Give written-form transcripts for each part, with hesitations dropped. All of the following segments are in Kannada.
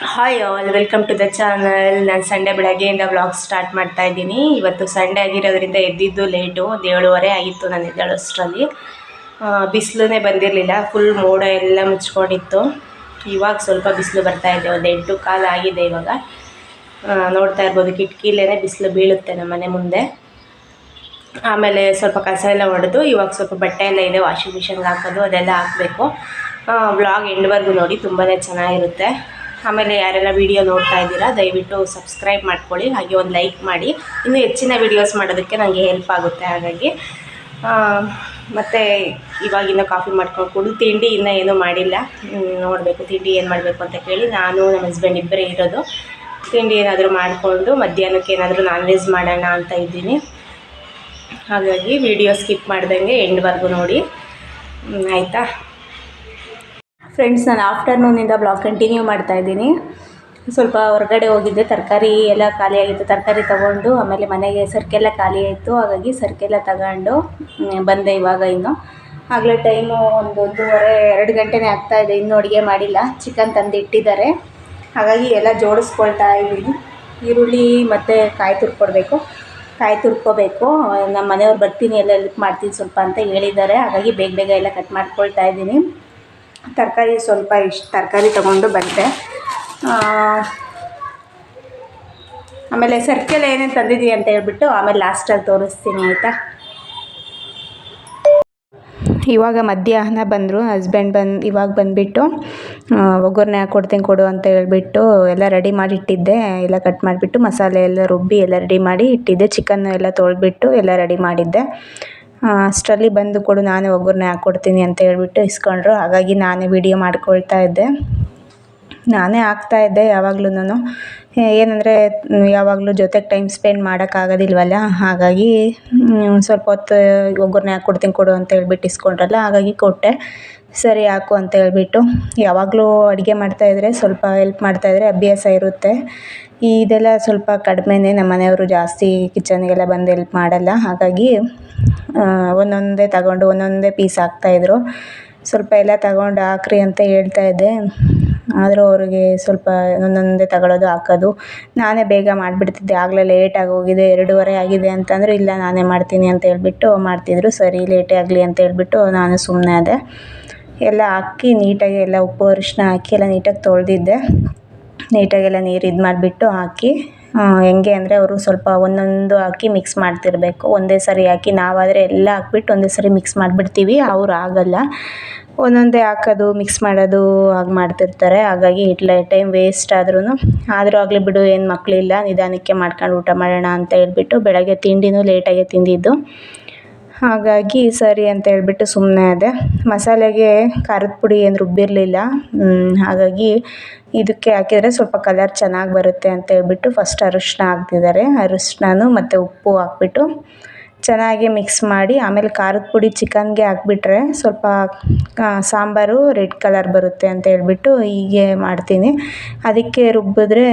Hi all, welcome to the channel. ನಾನು ಸಂಡೇ ಬೆಳಗ್ಗೆಯಿಂದ ವ್ಲಾಗ್ ಸ್ಟಾರ್ಟ್ ಮಾಡ್ತಾ ಇದ್ದೀನಿ. ಇವತ್ತು ಸಂಡೇ ಆಗಿರೋದ್ರಿಂದ ಎದ್ದಿದ್ದು ಲೇಟು, ಒಂದು 7:30 ಆಗಿತ್ತು ನಾನು ಎದ್ದೇಳೋಷ್ಟರಲ್ಲಿ. ಬಿಸಿಲೇ ಬಂದಿರಲಿಲ್ಲ, ಫುಲ್ ಮೋಡ ಎಲ್ಲ ಮುಚ್ಕೊಂಡಿತ್ತು. ಇವಾಗ ಸ್ವಲ್ಪ ಬಿಸಿಲು ಬರ್ತಾ ಇದೆ, ಒಂದು 8:15 ಆಗಿದೆ ಇವಾಗ. ನೋಡ್ತಾ ಇರ್ಬೋದು, ಕಿಟಕಿಲೇ ಬಿಸಿಲು ಬೀಳುತ್ತೆ ನಮ್ಮ ಮನೆ ಮುಂದೆ. ಆಮೇಲೆ ಸ್ವಲ್ಪ ಕಸ ಎಲ್ಲ ಹೊಡೆದು ಇವಾಗ ಸ್ವಲ್ಪ ಬಟ್ಟೆ ಎಲ್ಲ ಇದೆ ವಾಷಿಂಗ್ ಮಿಷನ್ಗೆ ಹಾಕೋದು, ಅದೆಲ್ಲ ಹಾಕಬೇಕು. ವ್ಲಾಗ್ ಎಂಡ್ವರೆಗೂ ನೋಡಿ, ತುಂಬಾ ಚೆನ್ನಾಗಿರುತ್ತೆ. ಆಮೇಲೆ ಯಾರೆಲ್ಲ ವೀಡಿಯೋ ನೋಡ್ತಾ ಇದ್ದೀರಾ ದಯವಿಟ್ಟು ಸಬ್ಸ್ಕ್ರೈಬ್ ಮಾಡ್ಕೊಳ್ಳಿ, ಹಾಗೆ ಒಂದು ಲೈಕ್ ಮಾಡಿ. ಇನ್ನೂ ಹೆಚ್ಚಿನ ವೀಡಿಯೋಸ್ ಮಾಡೋದಕ್ಕೆ ನನಗೆ ಹೆಲ್ಪ್ ಆಗುತ್ತೆ. ಹಾಗಾಗಿ ಮತ್ತು ಇವಾಗಿನ್ನೂ ಕಾಫಿ ಮಾಡ್ಕೊಂಡು ಕುಡಿದು, ತಿಂಡಿ ಇನ್ನೂ ಏನೂ ಮಾಡಿಲ್ಲ. ನೋಡಬೇಕು ತಿಂಡಿ ಏನು ಮಾಡಬೇಕು ಅಂತ ಕೇಳಿ, ನಾನು ನಮ್ಮ ಹಸ್ಬೆಂಡ್ ಇಬ್ಬರೇ ಇರೋದು. ತಿಂಡಿ ಏನಾದರೂ ಮಾಡಿಕೊಂಡು ಮಧ್ಯಾಹ್ನಕ್ಕೆ ಏನಾದರೂ ನಾನ್ ವೆಜ್ ಮಾಡೋಣ ಅಂತ ಇದ್ದೀನಿ. ಹಾಗಾಗಿ ವಿಡಿಯೋ ಸ್ಕಿಪ್ ಮಾಡ್ದಂಗೆ ಎಂಡ್ವರೆಗೂ ನೋಡಿ, ಆಯಿತಾ ಫ್ರೆಂಡ್ಸ್. ನಾನು ಆಫ್ಟರ್ನೂನಿಂದ ಬ್ಲಾಗ್ ಕಂಟಿನ್ಯೂ ಮಾಡ್ತಾಯಿದ್ದೀನಿ. ಸ್ವಲ್ಪ ಹೊರಗಡೆ ಹೋಗಿದ್ದೆ, ತರಕಾರಿ ಎಲ್ಲ ಖಾಲಿಯಾಗಿತ್ತು. ತರಕಾರಿ ತೊಗೊಂಡು ಆಮೇಲೆ ಮನೆಗೆ ಸರಕೆಲ್ಲ ಖಾಲಿ ಆಯಿತು. ಹಾಗಾಗಿ ಸರಕೆಲ್ಲ ತಗೊಂಡು ಬಂದೆ. ಇವಾಗ ಇನ್ನು ಆಗಲೇ ಟೈಮು 1:30 2 ಗಂಟೆನೇ ಆಗ್ತಾಯಿದೆ. ಇನ್ನೂ ಅಡುಗೆ ಮಾಡಿಲ್ಲ. ಚಿಕನ್ ತಂದು ಇಟ್ಟಿದ್ದಾರೆ, ಹಾಗಾಗಿ ಎಲ್ಲ ಜೋಡಿಸ್ಕೊಳ್ತಾ ಇದ್ದೀನಿ. ಈರುಳ್ಳಿ ಮತ್ತು ಕಾಯಿ ತುರ್ಕೋಬೇಕು. ನಮ್ಮ ಮನೆಯವ್ರು ಬರ್ತೀನಿ, ಎಲ್ಲ ಹೆಲ್ಪ್ ಮಾಡ್ತೀನಿ ಸ್ವಲ್ಪ ಅಂತ ಹೇಳಿದ್ದಾರೆ. ಹಾಗಾಗಿ ಬೇಗ ಎಲ್ಲ ಕಟ್ ಮಾಡ್ಕೊಳ್ತಾ ಇದ್ದೀನಿ. ತರಕಾರಿ ಸ್ವಲ್ಪ ತರಕಾರಿ ತೊಗೊಂಡು ಬಂದೆ. ಆಮೇಲೆ ಸರ್ಕೆಲ್ಲ ಏನೇನು ತಂದಿದ್ದೀವಿ ಅಂತ ಹೇಳ್ಬಿಟ್ಟು ಆಮೇಲೆ ಲಾಸ್ಟಲ್ಲಿ ತೋರಿಸ್ತೀನಿ, ಆಯಿತಾ. ಇವಾಗ ಮಧ್ಯಾಹ್ನ ಬಂದರು ಹಸ್ಬೆಂಡ್. ಇವಾಗ ಬಂದುಬಿಟ್ಟು ಒಗ್ಗರಣೆ ಹಾಕ್ಕೊಡ್ತೀನಿ ಕೊಡು ಅಂತ ಹೇಳ್ಬಿಟ್ಟು ಎಲ್ಲ ರೆಡಿ ಮಾಡಿ ಇಟ್ಟಿದ್ದೆ. ಎಲ್ಲ ಕಟ್ ಮಾಡಿಬಿಟ್ಟು ಮಸಾಲೆ ಎಲ್ಲ ರುಬ್ಬಿ ಎಲ್ಲ ರೆಡಿ ಮಾಡಿ ಇಟ್ಟಿದ್ದೆ. ಚಿಕನ್ನು ಎಲ್ಲ ತೊಳೆದ್ಬಿಟ್ಟು ಎಲ್ಲ ರೆಡಿ ಮಾಡಿದ್ದೆ. ಅಷ್ಟರಲ್ಲಿ ಬಂದು ಕೊಡು, ನಾನೇ ಒಗ್ಗರಣೆ ಹಾಕ್ಕೊಡ್ತೀನಿ ಅಂತ ಹೇಳ್ಬಿಟ್ಟು ಇಸ್ಕೊಂಡ್ರು. ಹಾಗಾಗಿ ನಾನೇ ವೀಡಿಯೋ ಮಾಡ್ಕೊಳ್ತಾ ಇದ್ದೆ. ನಾನೇ ಹಾಕ್ತಾಯಿದ್ದೆ ಯಾವಾಗ್ಲೂ. ಏನಂದರೆ ಯಾವಾಗಲೂ ಜೊತೆಗೆ ಟೈಮ್ ಸ್ಪೆಂಡ್ ಮಾಡೋಕ್ಕಾಗೋದಿಲ್ವಲ್ಲ. ಹಾಗಾಗಿ ಸ್ವಲ್ಪ ಹೊತ್ತು ಒಗ್ಗರಣೆ ಹಾಕ್ಕೊಡ್ತೀನಿ ಕೊಡು ಅಂತ ಹೇಳ್ಬಿಟ್ಟು ಇಸ್ಕೊಂಡ್ರಲ್ಲ, ಹಾಗಾಗಿ ಕೊಟ್ಟೆ. ಸರಿ ಹಾಕು ಅಂತ ಹೇಳ್ಬಿಟ್ಟು. ಯಾವಾಗಲೂ ಅಡುಗೆ ಮಾಡ್ತಾಯಿದ್ರೆ ಸ್ವಲ್ಪ ಹೆಲ್ಪ್ ಮಾಡ್ತಾಯಿದ್ರೆ ಅಭ್ಯಾಸ ಇರುತ್ತೆ. ಇದೆಲ್ಲ ಸ್ವಲ್ಪ ಕಡಿಮೆನೇ. ನಮ್ಮ ಮನೆಯವರು ಜಾಸ್ತಿ ಕಿಚನ್ಗೆಲ್ಲ ಬಂದು ಹೆಲ್ಪ್ ಮಾಡಲ್ಲ. ಹಾಗಾಗಿ ಒಂದೊಂದೇ ತಗೊಂಡು ಒಂದೊಂದೇ ಪೀಸ್ ಹಾಕ್ತಾಯಿದ್ರು. ಸ್ವಲ್ಪ ಎಲ್ಲ ತಗೊಂಡು ಹಾಕ್ರಿ ಅಂತ ಹೇಳ್ತಾಯಿದ್ದೆ, ಆದರೂ ಅವ್ರಿಗೆ ಸ್ವಲ್ಪ ಒಂದೊಂದೇ ತಗೊಳ್ಳೋದು ಹಾಕೋದು. ನಾನೇ ಬೇಗ ಮಾಡಿಬಿಡ್ತಿದ್ದೆ. ಆಗಲೇ ಲೇಟಾಗಿ ಹೋಗಿದೆ, 2:30 ಆಗಿದೆ ಅಂತಂದರೆ, ಇಲ್ಲ ನಾನೇ ಮಾಡ್ತೀನಿ ಅಂತ ಹೇಳ್ಬಿಟ್ಟು ಮಾಡ್ತಿದ್ರು. ಸರಿ ಲೇಟೇ ಆಗಲಿ ಅಂತ ಹೇಳ್ಬಿಟ್ಟು ನಾನು ಸುಮ್ಮನೆ ಆದೆ. ಎಲ್ಲ ಹಾಕಿ ನೀಟಾಗಿ ಎಲ್ಲ ಉಪ್ಪು ಅರಿಶಿನ ಹಾಕಿ ಎಲ್ಲ ನೀಟಾಗಿ ತೊಳೆದಿದ್ದೆ. ನೀಟಾಗೆಲ್ಲ ನೀರು ಇದು ಮಾಡಿಬಿಟ್ಟು ಹಾಕಿ, ಹೆಂಗೆ ಅಂದರೆ ಅವರು ಸ್ವಲ್ಪ ಒಂದೊಂದು ಹಾಕಿ ಮಿಕ್ಸ್ ಮಾಡ್ತಿರಬೇಕು. ಒಂದೇ ಸರಿ ಹಾಕಿ, ನಾವಾದರೆ ಎಲ್ಲ ಹಾಕ್ಬಿಟ್ಟು ಒಂದೇ ಸರಿ ಮಿಕ್ಸ್ ಮಾಡಿಬಿಡ್ತೀವಿ. ಅವ್ರು ಆಗಲ್ಲ, ಒಂದೊಂದೇ ಹಾಕೋದು ಮಿಕ್ಸ್ ಮಾಡೋದು ಹಾಗೆ ಮಾಡ್ತಿರ್ತಾರೆ. ಹಾಗಾಗಿ ಟೈಮ್ ವೇಸ್ಟ್ ಆದ್ರೂ ಆಗಲಿ ಬಿಡು, ಏನು ಮಕ್ಕಳಿಲ್ಲ, ನಿಧಾನಕ್ಕೆ ಮಾಡ್ಕೊಂಡು ಊಟ ಮಾಡೋಣ ಅಂತ ಹೇಳ್ಬಿಟ್ಟು ಬೆಳಗ್ಗೆ ತಿಂಡಿನೂ ಲೇಟಾಗೆ ತಿಂದಿದ್ದು. ಹಾಗಾಗಿ ಸರಿ ಅಂತ ಹೇಳ್ಬಿಟ್ಟು ಸುಮ್ಮನೆ ಆದೆ. ಮಸಾಲೆಗೆ ಖಾರದ ಪುಡಿ ಏನು ರುಬ್ಬಿರಲಿಲ್ಲ. ಹಾಗಾಗಿ ಇದಕ್ಕೆ ಹಾಕಿದರೆ ಸ್ವಲ್ಪ ಕಲರ್ ಚೆನ್ನಾಗಿ ಬರುತ್ತೆ ಅಂತ ಹೇಳ್ಬಿಟ್ಟು ಫಸ್ಟ್ ಅರಿಶಿನ ಹಾಕ್ತಿದ್ದಾರೆ. ಅರಿಶಿನನೂ ಮತ್ತು ಉಪ್ಪು ಹಾಕ್ಬಿಟ್ಟು ಚೆನ್ನಾಗಿ ಮಿಕ್ಸ್ ಮಾಡಿ, ಆಮೇಲೆ ಖಾರದ ಪುಡಿ ಚಿಕನ್ಗೆ ಹಾಕ್ಬಿಟ್ರೆ ಸ್ವಲ್ಪ ಸಾಂಬಾರು ರೆಡ್ ಕಲರ್ ಬರುತ್ತೆ ಅಂತ ಹೇಳ್ಬಿಟ್ಟು ಹೀಗೆ ಮಾಡ್ತೀನಿ. ಅದಕ್ಕೆ ರುಬ್ಬಿದ್ರೆ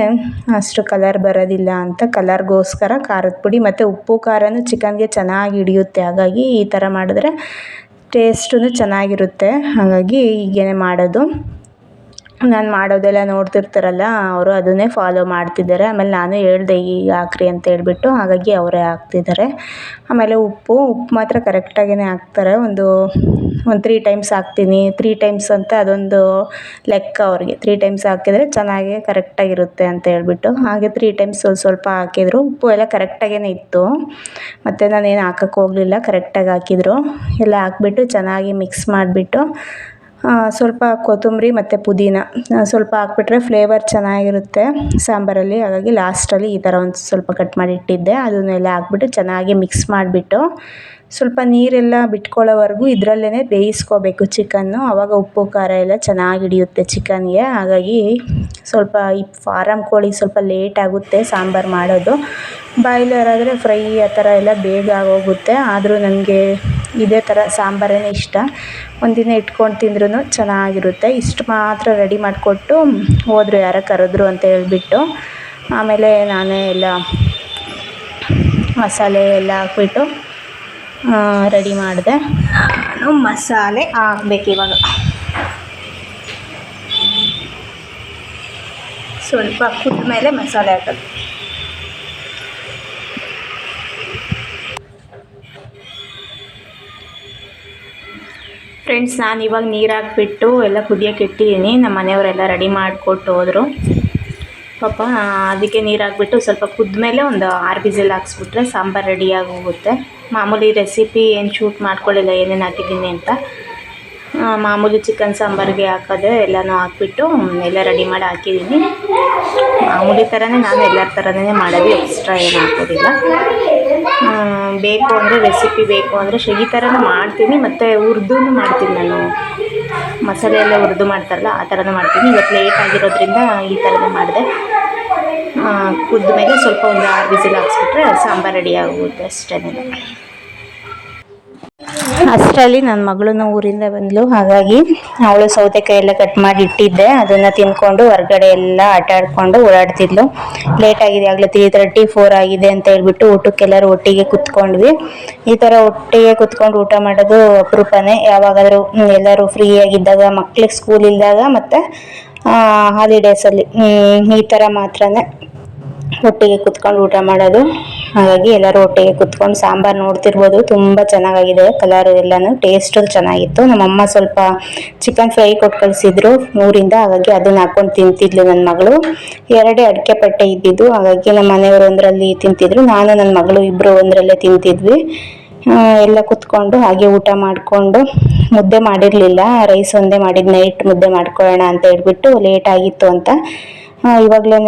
ಅಷ್ಟು ಕಲರ್ ಬರೋದಿಲ್ಲ ಅಂತ, ಕಲರ್ಗೋಸ್ಕರ ಖಾರದ ಪುಡಿ ಮತ್ತು ಉಪ್ಪು ಖಾರನೂ ಚಿಕನ್ಗೆ ಚೆನ್ನಾಗಿ ಹಿಡಿಯುತ್ತೆ. ಹಾಗಾಗಿ ಈ ಥರ ಮಾಡಿದ್ರೆ ಟೇಸ್ಟೂ ಚೆನ್ನಾಗಿರುತ್ತೆ. ಹಾಗಾಗಿ ಹೀಗೇ ಮಾಡೋದು. ನಾನು ಮಾಡೋದೆಲ್ಲ ನೋಡ್ತಿರ್ತಾರಲ್ಲ ಅವರು, ಅದನ್ನೇ ಫಾಲೋ ಮಾಡ್ತಿದ್ದಾರೆ. ಆಮೇಲೆ ನಾನು ಹೇಳಿದೆ ಈಗ ಹಾಕ್ರಿ ಅಂತ ಹೇಳ್ಬಿಟ್ಟು, ಹಾಗಾಗಿ ಅವರೇ ಹಾಕ್ತಿದ್ದಾರೆ. ಆಮೇಲೆ ಉಪ್ಪು ಮಾತ್ರ ಕರೆಕ್ಟಾಗೇ ಹಾಕ್ತಾರೆ. ಒಂದು 3 ಟೈಮ್ಸ್ ಹಾಕ್ತೀನಿ. 3 ಟೈಮ್ಸ್ ಅಂತ ಅದೊಂದು ಲೆಕ್ಕ ಅವ್ರಿಗೆ. 3 ಟೈಮ್ಸ್ ಹಾಕಿದರೆ ಚೆನ್ನಾಗಿ ಕರೆಕ್ಟಾಗಿರುತ್ತೆ ಅಂತ ಹೇಳ್ಬಿಟ್ಟು, ಹಾಗೆ 3 ಟೈಮ್ಸ್ ಸ್ವಲ್ಪ ಹಾಕಿದರು. ಉಪ್ಪು ಎಲ್ಲ ಕರೆಕ್ಟಾಗೇ ಇತ್ತು, ಮತ್ತು ನಾನೇನು ಹಾಕೋಕ್ಕೆ ಹೋಗಲಿಲ್ಲ, ಕರೆಕ್ಟಾಗಿ ಹಾಕಿದರು. ಎಲ್ಲ ಹಾಕ್ಬಿಟ್ಟು ಚೆನ್ನಾಗಿ ಮಿಕ್ಸ್ ಮಾಡಿಬಿಟ್ಟು ಸ್ವಲ್ಪ ಕೊತ್ತಂಬರಿ ಮತ್ತು ಪುದೀನ ಸ್ವಲ್ಪ ಹಾಕ್ಬಿಟ್ರೆ ಫ್ಲೇವರ್ ಚೆನ್ನಾಗಿರುತ್ತೆ ಸಾಂಬಾರಲ್ಲಿ. ಹಾಗಾಗಿ ಲಾಸ್ಟಲ್ಲಿ ಈ ಥರ ಒಂದು ಸ್ವಲ್ಪ ಕಟ್ ಮಾಡಿ ಇಟ್ಟಿದ್ದೆ, ಅದನ್ನೆಲ್ಲ ಹಾಕ್ಬಿಟ್ಟು ಚೆನ್ನಾಗಿ ಮಿಕ್ಸ್ ಮಾಡಿಬಿಟ್ಟು ಸ್ವಲ್ಪ ನೀರೆಲ್ಲ ಬಿಟ್ಕೊಳ್ಳೋವರೆಗೂ ಇದರಲ್ಲೇ ಬೇಯಿಸ್ಕೋಬೇಕು ಚಿಕನ್ನು. ಆವಾಗ ಉಪ್ಪು ಖಾರ ಎಲ್ಲ ಚೆನ್ನಾಗಿ ಹಿಡಿಯುತ್ತೆ ಚಿಕನ್ಗೆ. ಹಾಗಾಗಿ ಸ್ವಲ್ಪ ಈ ಫಾರಮ್ ಕೋಳಿ ಸ್ವಲ್ಪ ಲೇಟ್ ಆಗುತ್ತೆ ಸಾಂಬಾರು ಮಾಡೋದು. ಬಾಯ್ಲರ್ ಆದರೆ ಫ್ರೈ ಆ ಥರ ಎಲ್ಲ ಬೇಗ ಆಗೋಗುತ್ತೆ. ಆದರೂ ನನಗೆ ಇದೇ ಥರ ಸಾಂಬಾರೇ ಇಷ್ಟ. ಒಂದಿನ ಇಟ್ಕೊಂಡು ತಿಂದ್ರೂ ಚೆನ್ನಾಗಿರುತ್ತೆ. ಇಷ್ಟು ಮಾತ್ರ ರೆಡಿ ಮಾಡಿಕೊಟ್ಟು ಹೋದರು, ಯಾರೋ ಕರೆದ್ರು ಅಂತ ಹೇಳ್ಬಿಟ್ಟು. ಆಮೇಲೆ ನಾನೇ ಎಲ್ಲ ಮಸಾಲೆ ಎಲ್ಲ ಹಾಕ್ಬಿಟ್ಟು ರೆಡಿ ಮಾಡಿದೆ. ನಾನು ಮಸಾಲೆ ಹಾಕ್ಬೇಕು ಇವಾಗ. ಸ್ವಲ್ಪ ಕುದ್ದ ಮೇಲೆ ಮಸಾಲೆ ಹಾಕೋದು. ಫ್ರೆಂಡ್ಸ್, ನಾನು ಇವಾಗ ನೀರು ಹಾಕ್ಬಿಟ್ಟು ಎಲ್ಲ ಕುದಿಯೋಕೆ ಇಟ್ಟಿದ್ದೀನಿ. ನಮ್ಮ ಮನೆಯವರೆಲ್ಲ ರೆಡಿ ಮಾಡಿಕೊಟ್ಟು ಹೋದರು ಪಾಪ. ಅದಕ್ಕೆ ನೀರು ಹಾಕ್ಬಿಟ್ಟು ಸ್ವಲ್ಪ ಕುದ್ದ ಮೇಲೆ ಒಂದು 6 ವಿಸಿಲ್ ಹಾಕ್ಸ್ಬಿಟ್ರೆ ಸಾಂಬಾರು ರೆಡಿಯಾಗಿ ಹೋಗುತ್ತೆ. ಮಾಮೂಲಿ ರೆಸಿಪಿ ಏನು ಶೂಟ್ ಮಾಡ್ಕೊಳ್ಳಿಲ್ಲ ಏನೇನು ಹಾಕಿದ್ದೀನಿ ಅಂತ. ಮಾಮೂಲಿ ಚಿಕನ್ ಸಾಂಬಾರಿಗೆ ಹಾಕೋದೆ ಎಲ್ಲನೂ ಹಾಕ್ಬಿಟ್ಟು ಎಲ್ಲ ರೆಡಿ ಮಾಡಿ ಹಾಕಿದ್ದೀನಿ. ಮಾಮೂಲಿ ಥರನೇ ನಾನು ಎಲ್ಲರ ಥರನೇ ಮಾಡೋದು, ಎಕ್ಸ್ಟ್ರಾ ಏನು ಹಾಕೋದಿಲ್ಲ. ಬೇಕು ಅಂದರೆ ರೆಸಿಪಿ ಬೇಕು ಅಂದರೆ ಈ ಥರನೂ ಮಾಡ್ತೀನಿ, ಮತ್ತು ಹುರಿದು ಮಾಡ್ತೀನಿ. ನಾನು ಮಸಾಲೆ ಎಲ್ಲ ಹುರಿದು ಮಾಡ್ತಾರಲ್ಲ ಆ ಥರನೂ ಮಾಡ್ತೀನಿ. ಇವತ್ತು ಲೇಟ್ ಆಗಿರೋದ್ರಿಂದ ಈ ಥರನೇ ಮಾಡಿದೆ. ಕುದ್ದ ಮೇಲೆ ಸ್ವಲ್ಪ ಒಂದು 6 ವಿಸಿಲ್ ಹಾಕ್ಸ್ಬಿಟ್ರೆ ಸಾಂಬಾರು ರೆಡಿ ಆಗುತ್ತೆ ಅಷ್ಟೇ. ಅಷ್ಟರಲ್ಲಿ ನನ್ನ ಮಗಳನ್ನ ಊರಿಂದ ಬಂದಳು, ಹಾಗಾಗಿ ಅವಳು ಸೌತೆಕಾಯಿ ಎಲ್ಲ ಕಟ್ ಮಾಡಿ ಇಟ್ಟಿದ್ದೆ. ಅದನ್ನು ತಿಂದ್ಕೊಂಡು ಹೊರಗಡೆ ಎಲ್ಲ ಆಟ ಆಡ್ಕೊಂಡು ಓಡಾಡ್ತಿದ್ಲು. ಲೇಟಾಗಿದೆ, ಆಗಲೇ 3:30 4 ಆಗಿದೆ ಅಂತ ಹೇಳ್ಬಿಟ್ಟು ಊಟಕ್ಕೆಲ್ಲರೂ ಒಟ್ಟಿಗೆ ಕುತ್ಕೊಂಡ್ವಿ. ಈ ಥರ ಒಟ್ಟಿಗೆ ಕುತ್ಕೊಂಡು ಊಟ ಮಾಡೋದು ಅಪರೂಪನೇ. ಯಾವಾಗಾದರೂ ಎಲ್ಲರೂ ಫ್ರೀಯಾಗಿದ್ದಾಗ, ಮಕ್ಳಿಗೆ ಸ್ಕೂಲ್ ಇದ್ದಾಗ ಮತ್ತು ಹಾಲಿಡೇಸಲ್ಲಿ ಈ ಥರ ಮಾತ್ರನೇ ಒಟ್ಟಿಗೆ ಕುತ್ಕೊಂಡು ಊಟ ಮಾಡೋದು. ಹಾಗಾಗಿ ಎಲ್ಲರೂ ಒಟ್ಟಿಗೆ ಕುತ್ಕೊಂಡು ಸಾಂಬಾರು ನೋಡ್ತಿರ್ಬೋದು, ತುಂಬ ಚೆನ್ನಾಗಿದೆ ಕಲರು ಎಲ್ಲನೂ. ಟೇಸ್ಟು ಚೆನ್ನಾಗಿತ್ತು. ನಮ್ಮಮ್ಮ ಸ್ವಲ್ಪ ಚಿಕನ್ ಫ್ರೈ ಕೊಟ್ಟು ಕಳಿಸಿದ್ರು ಊರಿಂದ, ಹಾಗಾಗಿ ಅದನ್ನ ಹಾಕ್ಕೊಂಡು ತಿಂತಿದ್ಲು ನನ್ನ ಮಗಳು. 2 ಅಡಿಕೆ ಪಟ್ಟೆ ಇದ್ದಿದ್ದು, ಹಾಗಾಗಿ ನಮ್ಮ ಮನೆಯವರು ಒಂದರಲ್ಲಿ ತಿಂತಿದ್ರು, ನಾನು ನನ್ನ ಮಗಳು ಇಬ್ಬರು ಒಂದರಲ್ಲೇ ತಿಂತಿದ್ವಿ. ಎಲ್ಲ ಕುತ್ಕೊಂಡು ಹಾಗೆ ಊಟ ಮಾಡಿಕೊಂಡು, ಮುದ್ದೆ ಮಾಡಿರಲಿಲ್ಲ, ರೈಸ್ ಒಂದೇ ಮಾಡಿದ್ದು. ನೈಟ್ ಮುದ್ದೆ ಮಾಡ್ಕೊಳ್ಳೋಣ ಅಂತ ಹೇಳ್ಬಿಟ್ಟು ಲೇಟ್ ಆಗಿತ್ತು ಅಂತ ಇವಾಗಲೇ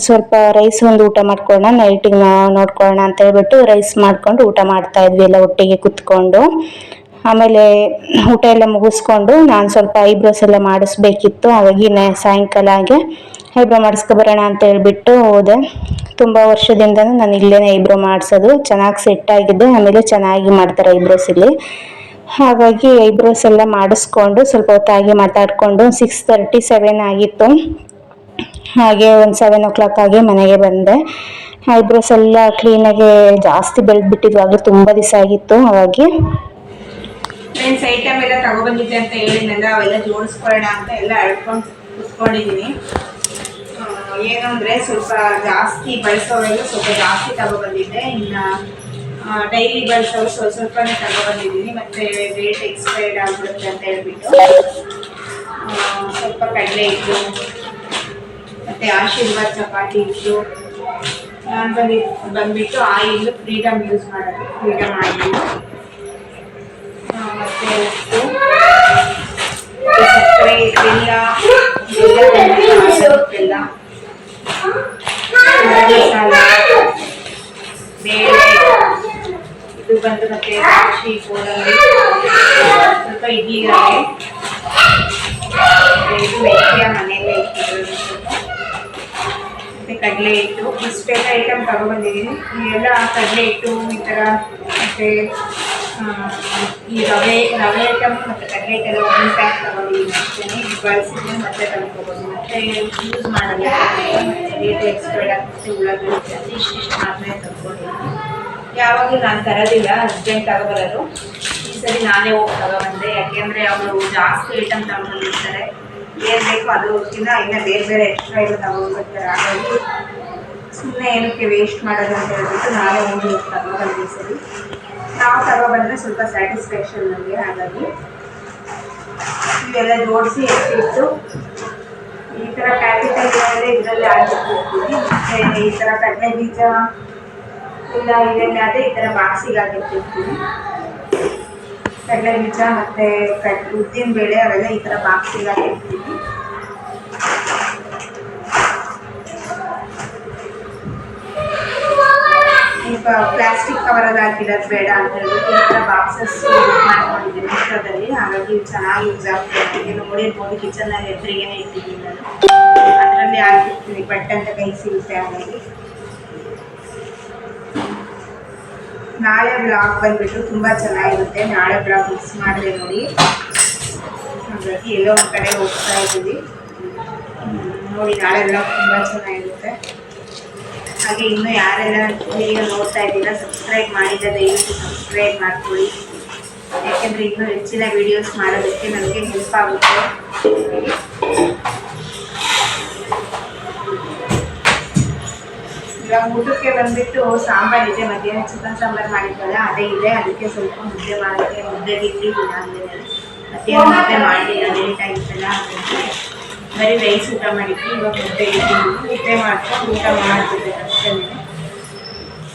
ಸ್ವಲ್ಪ ರೈಸ್ ಒಂದು ಊಟ ಮಾಡ್ಕೊಳ್ಳೋಣ, ನೈಟಿಗೆ ನೋಡ್ಕೊಳ್ಳೋಣ ಅಂತ ಹೇಳ್ಬಿಟ್ಟು ರೈಸ್ ಮಾಡ್ಕೊಂಡು ಊಟ ಮಾಡ್ತಾ ಇದ್ವಿ ಎಲ್ಲ ಒಟ್ಟಿಗೆ ಕುತ್ಕೊಂಡು. ಆಮೇಲೆ ಊಟ ಎಲ್ಲ ಮುಗಿಸ್ಕೊಂಡು ನಾನು ಸ್ವಲ್ಪ ಐಬ್ರೋಸ್ ಎಲ್ಲ ಮಾಡಿಸ್ಬೇಕಿತ್ತು, ಹಾಗಾಗಿ ಸಾಯಂಕಾಲ ಹಾಗೆ ಐಬ್ರೋ ಮಾಡಿಸ್ಕೊಬರೋಣ ಅಂತ ಹೇಳ್ಬಿಟ್ಟು ಹೋದೆ. ತುಂಬ ವರ್ಷದಿಂದನೂ ನಾನು ಇಲ್ಲೇ ಐಬ್ರೋ ಮಾಡಿಸೋದು, ಚೆನ್ನಾಗಿ ಸೆಟ್ ಆಗಿದೆ. ಆಮೇಲೆ ಚೆನ್ನಾಗಿ ಮಾಡ್ತಾರೆ ಐಬ್ರೋಸ್ ಇಲ್ಲಿ, ಹಾಗಾಗಿ ಐಬ್ರೋಸ್ ಎಲ್ಲ ಮಾಡಿಸ್ಕೊಂಡು ಸ್ವಲ್ಪ ಹೊತ್ತಾಗಿ ಮಾತಾಡಿಕೊಂಡು 6:30 7 ಆಗಿತ್ತು. ಹಾಗೆ ಒಂದು 7 o'clock ಆಗಿ ಮನೆಗೆ ಬಂದೆ. ಐಬ್ರೋಸ್ ಎಲ್ಲ ಕ್ಲೀನಾಗಿ ಜಾಸ್ತಿ ಬೆಳೆದ್ಬಿಟ್ಟಿದ್ವು, ಆಗಲೂ ತುಂಬ ದಿವಸ ಆಗಿತ್ತು. ಹಾಗಾಗಿ ಫ್ರೆಂಡ್ಸ್ ಐಟಮ್ ಎಲ್ಲ ತಗೊಬಂದಿದ್ದೆ ಅಂತ ಹೇಳಿದ್ನಲ್ಲ, ಅವೆಲ್ಲ ಜೋಡಿಸ್ಕೊಳ್ಳೋಣ ಅಂತ ಎಲ್ಲ ಅಳ್ಕೊಂಡು ಕುತ್ಕೊಂಡಿದ್ದೀನಿ. ಏನು ಅಂದರೆ ಸ್ವಲ್ಪ ಜಾಸ್ತಿ ಬಳಸೋವೆಲ್ಲ ಸ್ವಲ್ಪ ಜಾಸ್ತಿ ತಗೊಬಂದಿದ್ದೆ. ಇನ್ನು ಡೈಲಿ ಬಳಸೋರು ಸ್ವಲ್ಪನೇ ತಗೊಬಂದಿದ್ದೀನಿ. ಮತ್ತು ಡೇಟ್ ಎಕ್ಸ್ಪೈರ್ಡ್ ಆಗಿಬಿಡುತ್ತೆ ಅಂತ ಹೇಳ್ಬಿಟ್ಟು ಸ್ವಲ್ಪ ಕಡಲೆ ಹಿಟ್ಟು ಮತ್ತು ಆಶೀರ್ವಾದ್ ಚಪಾತಿ ಹಿಟ್ಟು. ನಾನು ಬಂದುಬಿಟ್ಟು ಆಯಿಲ್ ಫ್ರೀಡಮ್ ಯೂಸ್ ಮಾಡೋದು, ಫ್ರೀಡಮ್ ಆಯಿಲ್. ಮತ್ತು ಉಪ್ಪು, ಸಕ್ಕರೆ, ಬೆಲ್ಲ, ಬೆಲ್ಲ, ಮಸಾಲ, ಬೇಳೆ, ಇದು ಬಂದು ಮತ್ತು ದ್ರಾಕ್ಷಿ, ಗೋಡಂಬಿ, ಸ್ವಲ್ಪ ಇಡ್ಲಿ ರವೆ, ಇದು ಮೆಕ್ಕೆಯ ಮನೆಯಲ್ಲೇ ಇಟ್ಟಿರೋದು, ಮತ್ತು ಕಡಲೆ ಹಿಟ್ಟು. ಇಷ್ಟೆಲ್ಲ ಐಟಮ್ ತಗೊಬಂದಿದ್ದೀನಿ. ಇವೆಲ್ಲ ಕಡಲೆ ಹಿಟ್ಟು ಈ ಥರ, ಮತ್ತು ಈ ರವೆ ಐಟಮ್ ಮತ್ತು ಕಡಲೆ ಹಿಟ್ಟೆಲ್ಲ 1 ಪ್ಯಾಕ್ ತಗೊಂಡಿದ್ದೀನಿ ಅಷ್ಟೇ. ಇದು ಬಳಸಿದ್ರೆ ಮತ್ತೆ ತಂದ್ಕೊಬೋದು, ಮತ್ತು ಯೂಸ್ ಮಾಡಲ್ಲ, ಡೇಟ್ ಎಕ್ಸ್ಪೈರ್ಡ್ ಆಗ್ತದೆ, ಉಳ್ಳಾಗಡ್ಡಿ ಅಂತ ಇಷ್ಟಿಷ್ಟು ಮಾತ್ರ ತಂದ್ಕೊಂಡಿದ್ದೀನಿ. ಯಾವಾಗಲೂ ನಾನು ತರೋದಿಲ್ಲ, ಅರ್ಜೆಂಟ್ ತಗೊಬರೋದು. ಈ ಸರಿ ನಾನೇ ಹೋಗಿ ತಗೊಬಂದೆ, ಯಾಕೆಂದರೆ ಅವರು ಜಾಸ್ತಿ ಐಟಮ್ ತಗೊಂಡಿರ್ತಾರೆ. ಏನು ಬೇಕು ಅದಕ್ಕಿಂತ ಇನ್ನೂ ಬೇರೆ ಬೇರೆ ಎಕ್ಸ್ಟ್ರಾ ಎಲ್ಲ ತಗೊಂಡ್ಬರ್ತಾರೆ. ಹಾಗಾಗಿ ಸುಮ್ಮನೆ ಏನಕ್ಕೆ ವೇಸ್ಟ್ ಮಾಡೋದು ಅಂತ ಹೇಳ್ಬಿಟ್ಟು ನಾನೇ ಹೋಗಿ ತಗೊಬಂದೆ. ಸರಿ, ನಾವು ತಗೊಬಂದರೆ ಸ್ವಲ್ಪ ಸ್ಯಾಟಿಸ್ಫ್ಯಾಕ್ಷನ್ ನನಗೆ. ಹಾಗಾಗಿ ಇವೆಲ್ಲ ಜೋಡಿಸಿ ಎತ್ತಿಟ್ಟು ಈ ಥರ ಕ್ಯಾಪಿಟಲ್ ಇದರಲ್ಲಿ ಹಾಕಿರ್ತೀವಿ. ಮತ್ತು ಈ ಥರ ಕಡಲೆ ಬೀಜ ಇಲ್ಲ ಇದೆಲ್ಲ ಅದೇ ಈ ಥರ ಬಾಕ್ಸಿಗೆ ಹಾಕಿರ್ತಿರ್ತೀವಿ. ಕಡಲೆ ಬೀಜ ಮತ್ತು ಉದ್ದಿನ ಬೇಳೆ ಅವೆಲ್ಲ ಈ ಥರ ಬಾಕ್ಸಿಗೆ ಹಾಕಿರ್ತೀವಿ. ಈಗ ಪ್ಲಾಸ್ಟಿಕ್ ಕವರಲ್ಲಿ ಹಾಕಿರೋದು ಬೇಡ ಅಂತ ಹೇಳ್ಬಿಟ್ಟು ಈ ಥರ ಬಾಕ್ಸಸ್ ಮಾಡ್ಕೊಂಡಿದ್ದೀನಿ ಮಿಶ್ರದಲ್ಲಿ. ಹಾಗಾಗಿ ಚೆನ್ನಾಗಿ ಯೂಸ್ ಆಗ್ತದೆ. ನೋಡಿರ್ಬೋದು, ಕಿಚನಲ್ಲಿ ಎದುರಿಗೇನೆ ಇಟ್ಟಿದ್ದೀನಿ ನಾನು, ಅದರಲ್ಲಿ ಹಾಕಿರ್ತೀನಿ. ಬಟ್ಟೆ ಅಂತ ಕೈ ಸಿಗುತ್ತೆ. ಹಾಗಾಗಿ ನಾಳೆ ಬ್ಲಾಗ್ ಬಂದುಬಿಟ್ಟು ತುಂಬ ಚೆನ್ನಾಗಿರುತ್ತೆ. ನಾಳೆ ಬ್ಲಾಗ್ ಮಿಸ್ ಮಾಡಿದೆ ನೋಡಿ. ಹಾಗಾಗಿ ಎಲ್ಲೋ ಒಂದು ಕಡೆ ಹೋಗ್ತಾ ಇದ್ದೀವಿ ನೋಡಿ. ನಾಳೆ ಬ್ಲಾಗ್ ತುಂಬ ಚೆನ್ನಾಗಿರುತ್ತೆ. ಹಾಗೆ ಇನ್ನೂ ಯಾರೆಲ್ಲ ವಿಡಿಯೋ ನೋಡ್ತಾ ಇದ್ದೀರಾ, ಸಬ್ಸ್ಕ್ರೈಬ್ ಮಾಡಿದರೆ ದಯವಿಟ್ಟು ಸಬ್ಸ್ಕ್ರೈಬ್ ಮಾಡ್ಕೊಳ್ಳಿ. ಯಾಕೆಂದರೆ ಇನ್ನೂ ಹೆಚ್ಚಿನ ವೀಡಿಯೋಸ್ ಮಾಡೋದಕ್ಕೆ ನನಗೆ ಹೆಲ್ಪ್ ಆಗುತ್ತೆ. ಇವಾಗ ಊಟಕ್ಕೆ ಬಂದುಬಿಟ್ಟು ಸಾಂಬಾರಿದೆ, ಮಧ್ಯಾಹ್ನ ಚಿಕನ್ ಸಾಂಬಾರು ಮಾಡಿದ್ವಲ್ಲ ಅದೇ ಇದೆ. ಅದಕ್ಕೆ ಸ್ವಲ್ಪ ಮುದ್ದೆ ಮಾಡೋಕ್ಕೆ ಮುದ್ದೆಗೆ ಇಟ್ಟಿದ್ದೀನಿ ಆದಮೇಲೆ. ಮಧ್ಯಾಹ್ನ ಮುದ್ದೆ ಮಾಡಿಲ್ಲ, ಲೇಟ್ ಆಗಿತ್ತಲ್ಲ ಹಾಗಾಗಿ ಬರೀ ರೈಸ್ ಊಟ ಮಾಡಿದ್ವಿ. ಇವಾಗ ಮುದ್ದೆ ಇಟ್ಟಿದ್ದೀನಿ, ಮುದ್ದೆ ಮಾಡ್ಕೊಂಡು ಊಟ ಮಾಡ್ತಿದ್ದೆ ಅಷ್ಟೇ.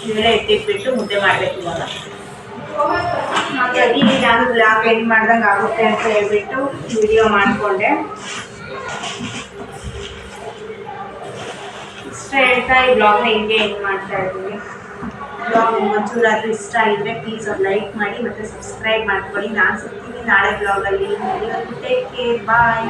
ಇದೆಲ್ಲ ಎತ್ತಿಟ್ಬಿಟ್ಟು ಮುದ್ದೆ ಮಾಡಬೇಕು ಇವಾಗ. ಹಾಗಾಗಿ ನಾನು ಬ್ಲಾಗ್ ಎಂಡ್ ಮಾಡ್ದಂಗೆ ಆಗುತ್ತೆ ಅಂತ ಹೇಳ್ಬಿಟ್ಟು ವಿಡಿಯೋ ಮಾಡಿಕೊಂಡೆ. ಇಷ್ಟ ಹೇಳ್ತಾ ಈ ಬ್ಲಾಗ್ನ ಹಿಂಗೆ ಎಂಡ್ ಮಾಡ್ತಾ ಇದ್ದೀನಿ. ಬ್ಲಾಗ್ ಒಂಚೂರಾದರೂ ಇಷ್ಟ ಆಗಿದ್ರೆ ಪ್ಲೀಸ್ ಒಂದು ಲೈಕ್ ಮಾಡಿ ಮತ್ತು ಸಬ್ಸ್ಕ್ರೈಬ್ ಮಾಡ್ಕೊಳ್ಳಿ. ನಾನು ಸಿಗ್ತೀನಿ ನಾಳೆ ಬ್ಲಾಗಲ್ಲಿ. ಟೇಕ್ ಕೇರ್, ಬಾಯ್.